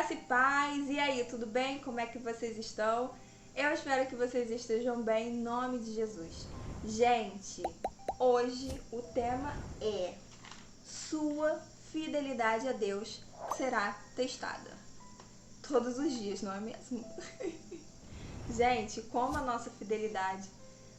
Graça e paz, e aí, tudo bem? Como é que vocês estão? Eu espero que vocês estejam bem, em nome de Jesus. Gente, hoje o tema é: sua fidelidade a Deus será testada. Todos os dias, não é mesmo? Gente, como a nossa fidelidade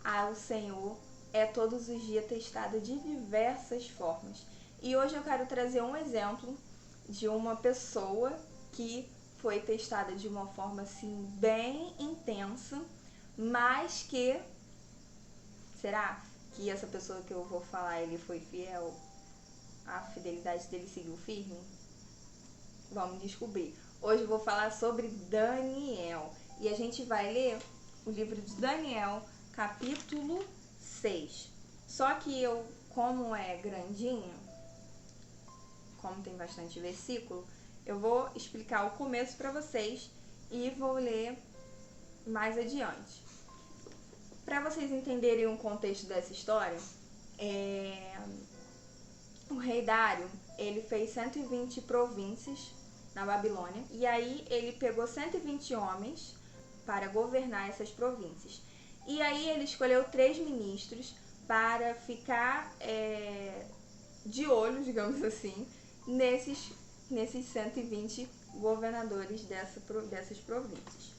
ao Senhor é todos os dias testada de diversas formas. E hoje eu quero trazer um exemplo de uma pessoa que foi testada de uma forma assim bem intensa, mas que será que essa pessoa que eu vou falar, ele foi fiel? A fidelidade dele seguiu firme? Vamos descobrir. Hoje eu vou falar sobre Daniel e a gente vai ler o livro de Daniel, capítulo 6. Só que eu, como é grandinho, como tem bastante versículo, eu vou explicar o começo para vocês e vou ler mais adiante. Para vocês entenderem o contexto dessa história, o rei Dário, ele fez 120 províncias na Babilônia, e aí ele pegou 120 homens para governar essas províncias. E aí ele escolheu 3 ministros para ficar de olho, digamos assim, nesses 120 governadores dessas províncias.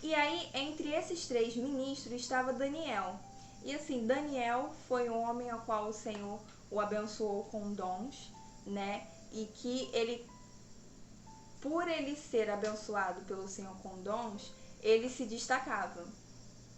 E aí, entre esses 3 ministros estava Daniel. E assim, Daniel foi um homem ao qual o Senhor o abençoou com dons, né? E que ele, por ele ser abençoado pelo Senhor com dons, ele se destacava.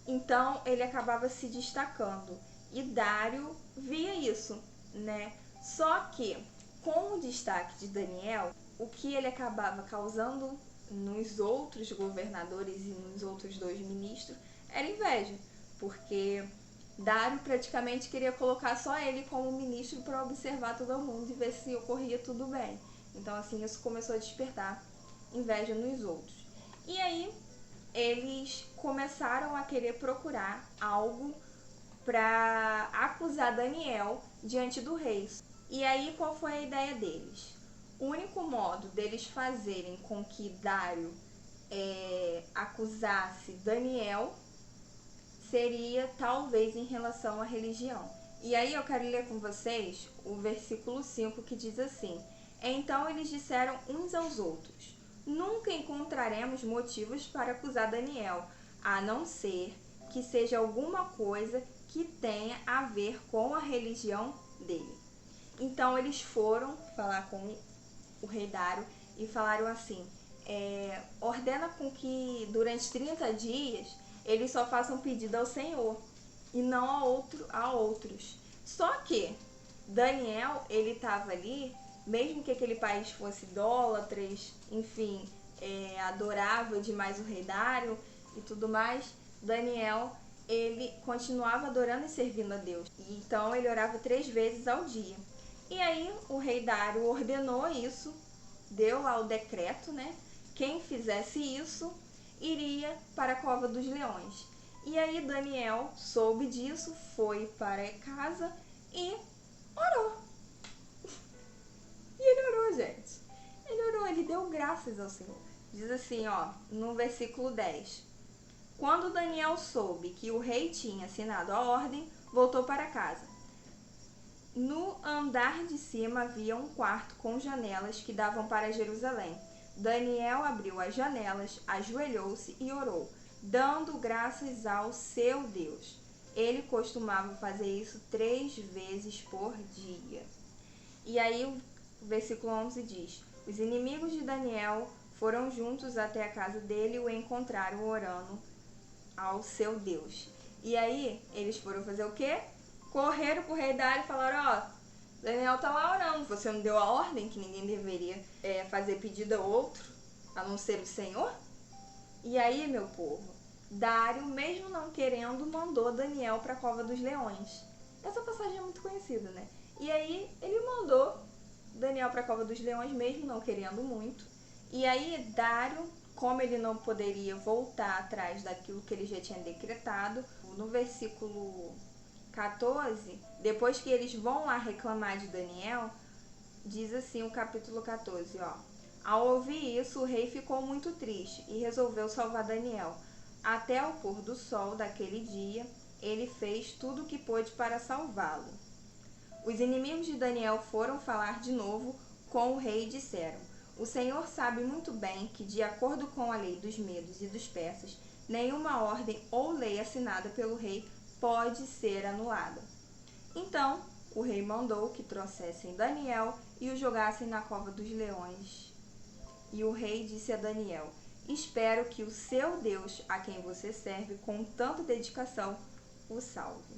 Então, ele acabava se destacando. E Dário via isso, né? Só que, com o destaque de Daniel, o que ele acabava causando nos outros governadores e nos outros 2 ministros era inveja, porque Dário praticamente queria colocar só ele como ministro para observar todo mundo e ver se ocorria tudo bem. Então, assim, isso começou a despertar inveja nos outros. E aí, eles começaram a querer procurar algo para acusar Daniel diante do rei. E aí, qual foi a ideia deles? O único modo deles fazerem com que Dário acusasse Daniel seria talvez em relação à religião. E aí eu quero ler com vocês o versículo 5, que diz assim: então eles disseram uns aos outros: nunca encontraremos motivos para acusar Daniel, a não ser que seja alguma coisa que tenha a ver com a religião dele. Então eles foram falar com o rei Dário e falaram assim: ordena com que durante 30 dias eles só façam pedido ao Senhor e não a outros. Só que Daniel, ele estava ali, mesmo que aquele país fosse idólatras, enfim, adorava demais o rei Dário e tudo mais, Daniel, ele continuava adorando e servindo a Deus. E então ele orava 3 vezes ao dia. E aí o rei Dário ordenou isso, deu lá o decreto, né? Quem fizesse isso iria para a cova dos leões. E aí Daniel soube disso, foi para casa e orou. E ele orou, gente. Ele orou, ele deu graças ao Senhor. Diz assim, ó, no versículo 10. Quando Daniel soube que o rei tinha assinado a ordem, voltou para casa. No andar de cima havia um quarto com janelas que davam para Jerusalém. Daniel abriu as janelas, ajoelhou-se e orou, dando graças ao seu Deus. Ele costumava fazer isso 3 vezes por dia. E aí o versículo 11 diz: os inimigos de Daniel foram juntos até a casa dele e o encontraram orando ao seu Deus. E aí eles foram fazer o quê? Correram pro rei Dário e falaram: ó, Daniel tá lá orando, você não deu a ordem que ninguém deveria fazer pedido a outro, a não ser o Senhor? E aí, meu povo, Dário, mesmo não querendo, mandou Daniel para a cova dos leões. Essa passagem é muito conhecida, né? E aí ele mandou Daniel para a cova dos leões, mesmo não querendo muito. E aí Dário, como ele não poderia voltar atrás daquilo que ele já tinha decretado, no versículo 14, depois que eles vão lá reclamar de Daniel, diz assim o capítulo 14, ó: Ao ouvir isso, o rei ficou muito triste e resolveu salvar Daniel. Até o pôr do sol daquele dia, ele fez tudo o que pôde para salvá-lo. Os inimigos de Daniel foram falar de novo com o rei e disseram: O Senhor sabe muito bem que, de acordo com a lei dos medos e dos persas, nenhuma ordem ou lei assinada pelo rei pode ser anulada. Então, o rei mandou que trouxessem Daniel e o jogassem na cova dos leões. E o rei disse a Daniel: Espero que o seu Deus, a quem você serve com tanta dedicação, o salve.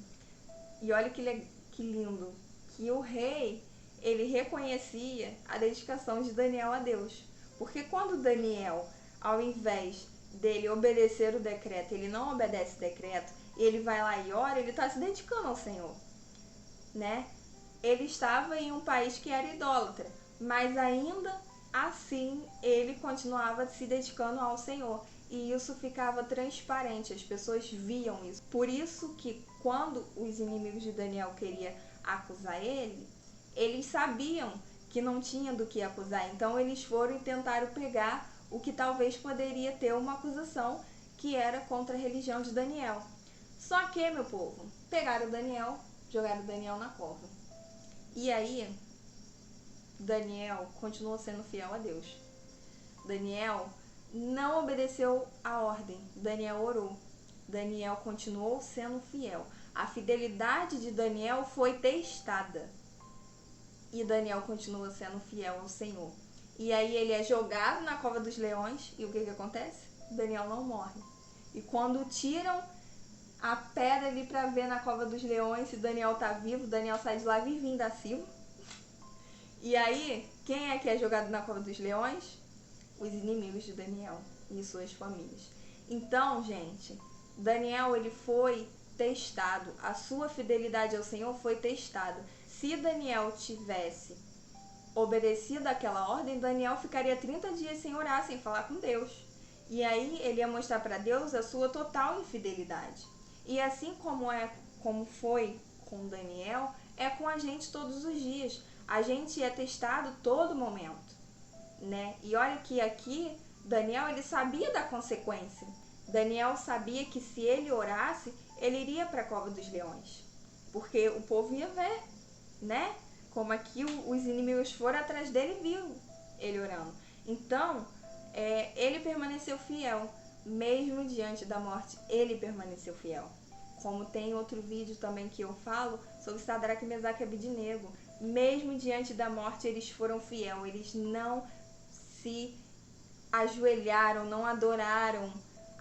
E olha que lindo, que o rei, ele reconhecia a dedicação de Daniel a Deus. Porque quando Daniel, ao invés dele obedecer o decreto, ele não obedece o decreto, ele vai lá e ora, ele está se dedicando ao Senhor, né? Ele estava em um país que era idólatra, mas ainda assim ele continuava se dedicando ao Senhor. E isso ficava transparente, as pessoas viam isso. Por isso que quando os inimigos de Daniel queriam acusar ele, eles sabiam que não tinha do que acusar. Então eles foram e tentaram pegar o que talvez poderia ter uma acusação, que era contra a religião de Daniel. Só que, meu povo, pegaram Daniel, jogaram Daniel na cova. E aí, Daniel continuou sendo fiel a Deus. Daniel não obedeceu a ordem. Daniel orou. Daniel continuou sendo fiel. A fidelidade de Daniel foi testada. E Daniel continua sendo fiel ao Senhor. E aí ele é jogado na cova dos leões. E o que acontece? Daniel não morre. E quando tiram a pedra ali para ver na cova dos leões se Daniel tá vivo, Daniel sai de lá vivinho da Silva. E aí, quem é jogado na cova dos leões? Os inimigos de Daniel e suas famílias. Então, gente, Daniel, ele foi testado. A sua fidelidade ao Senhor foi testada. Se Daniel tivesse obedecido àquela ordem, Daniel ficaria 30 dias sem orar, sem falar com Deus. E aí ele ia mostrar para Deus a sua total infidelidade. E assim como foi com Daniel, é com a gente todos os dias. A gente é testado todo momento, né? E olha que aqui, Daniel, ele sabia da consequência. Daniel sabia que se ele orasse, ele iria para a cova dos leões. Porque o povo ia ver, né? Como aqui os inimigos foram atrás dele e viram ele orando. Então, ele permaneceu fiel. Mesmo diante da morte, ele permaneceu fiel. Como tem outro vídeo também que eu falo sobre Sadraque, Mesaque e Abednego. Mesmo diante da morte, eles foram fiel. Eles não se ajoelharam, não adoraram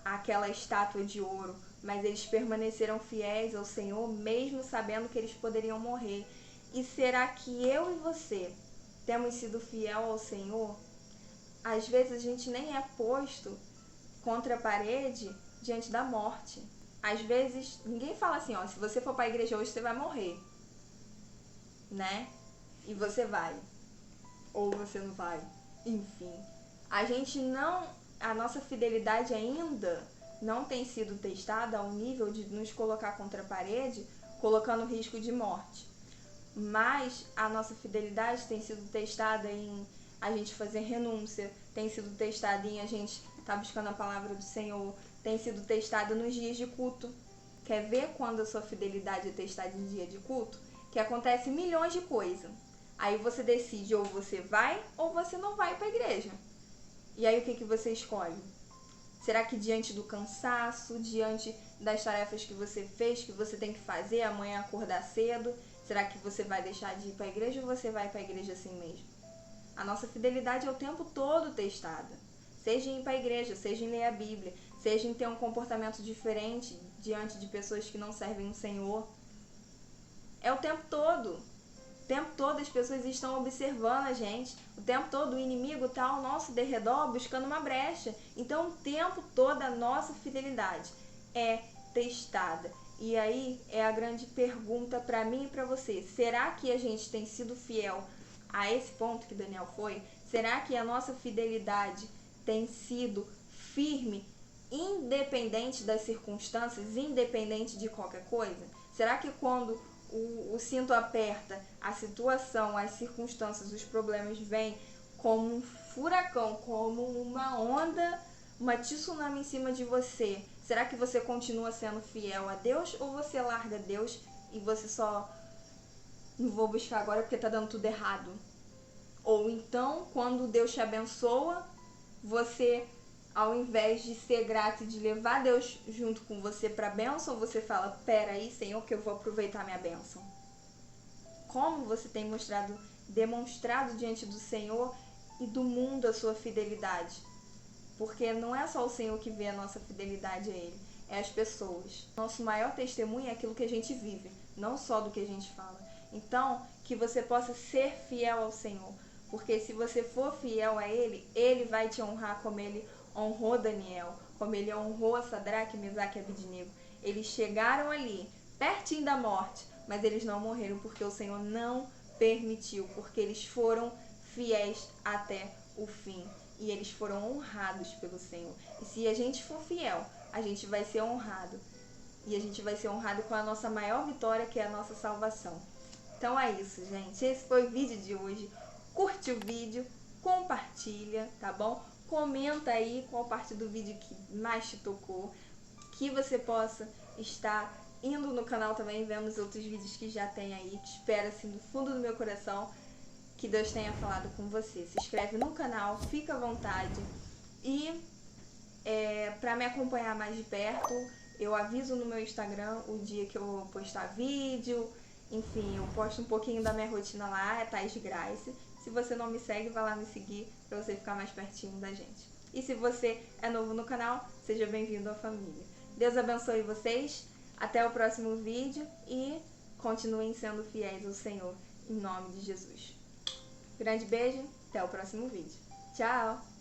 aquela estátua de ouro, mas eles permaneceram fiéis ao Senhor, mesmo sabendo que eles poderiam morrer. E será que eu e você temos sido fiel ao Senhor? Às vezes a gente nem é posto contra a parede diante da morte. Às vezes ninguém fala assim, ó, se você for para a igreja hoje você vai morrer, né? E você vai, ou você não vai, enfim. A nossa fidelidade ainda não tem sido testada ao nível de nos colocar contra a parede, colocando risco de morte. Mas a nossa fidelidade tem sido testada em a gente fazer renúncia, tem sido testada em a gente estar buscando a palavra do Senhor, tem sido testada nos dias de culto. Quer ver quando a sua fidelidade é testada em dia de culto? Que acontece milhões de coisas. Aí você decide ou você vai ou você não vai para a igreja. E aí o que você escolhe? Será que diante do cansaço, diante das tarefas que você fez, que você tem que fazer, amanhã acordar cedo, será que você vai deixar de ir para a igreja ou você vai para a igreja assim mesmo? A nossa fidelidade é o tempo todo testada. Seja em ir para a igreja, seja em ler a Bíblia, seja em ter um comportamento diferente diante de pessoas que não servem o Senhor. É o tempo todo. O tempo todo as pessoas estão observando a gente. O tempo todo o inimigo está ao nosso derredor buscando uma brecha. Então o tempo todo a nossa fidelidade é testada. E aí é a grande pergunta para mim e para você. Será que a gente tem sido fiel a esse ponto que Daniel foi? Será que a nossa fidelidade tem sido firme, independente das circunstâncias, independente de qualquer coisa? Será que quando o cinto aperta, a situação, as circunstâncias, os problemas vêm como um furacão, como uma onda, uma tsunami em cima de você, será que você continua sendo fiel a Deus ou você larga Deus e você só não vou buscar agora porque tá dando tudo errado? Ou então, quando Deus te abençoa, você, ao invés de ser grato e de levar Deus junto com você para a bênção, você fala, peraí, Senhor, que eu vou aproveitar minha bênção. Como você tem demonstrado diante do Senhor e do mundo a sua fidelidade? Porque não é só o Senhor que vê a nossa fidelidade a Ele, é as pessoas. Nosso maior testemunho é aquilo que a gente vive, não só do que a gente fala. Então, que você possa ser fiel ao Senhor, porque se você for fiel a Ele, Ele vai te honrar como Ele honrou Daniel, como Ele honrou a Sadraque, Mesaque e Abednego. Eles chegaram ali, pertinho da morte, mas eles não morreram porque o Senhor não permitiu, porque eles foram fiéis até o fim. E eles foram honrados pelo Senhor. E se a gente for fiel, a gente vai ser honrado. E a gente vai ser honrado com a nossa maior vitória, que é a nossa salvação. Então é isso, gente. Esse foi o vídeo de hoje. Curte o vídeo, compartilha, tá bom? Comenta aí qual parte do vídeo que mais te tocou. Que você possa estar indo no canal também, vendo os outros vídeos que já tem aí. Te espero assim do fundo do meu coração. Que Deus tenha falado com você. Se inscreve no canal, fica à vontade. E para me acompanhar mais de perto, eu aviso no meu Instagram o dia que eu vou postar vídeo. Enfim, eu posto um pouquinho da minha rotina lá, é Thais Grace. Se você não me segue, vai lá me seguir para você ficar mais pertinho da gente. E se você é novo no canal, seja bem-vindo à família. Deus abençoe vocês. Até o próximo vídeo e continuem sendo fiéis ao Senhor, em nome de Jesus. Grande beijo, até o próximo vídeo. Tchau!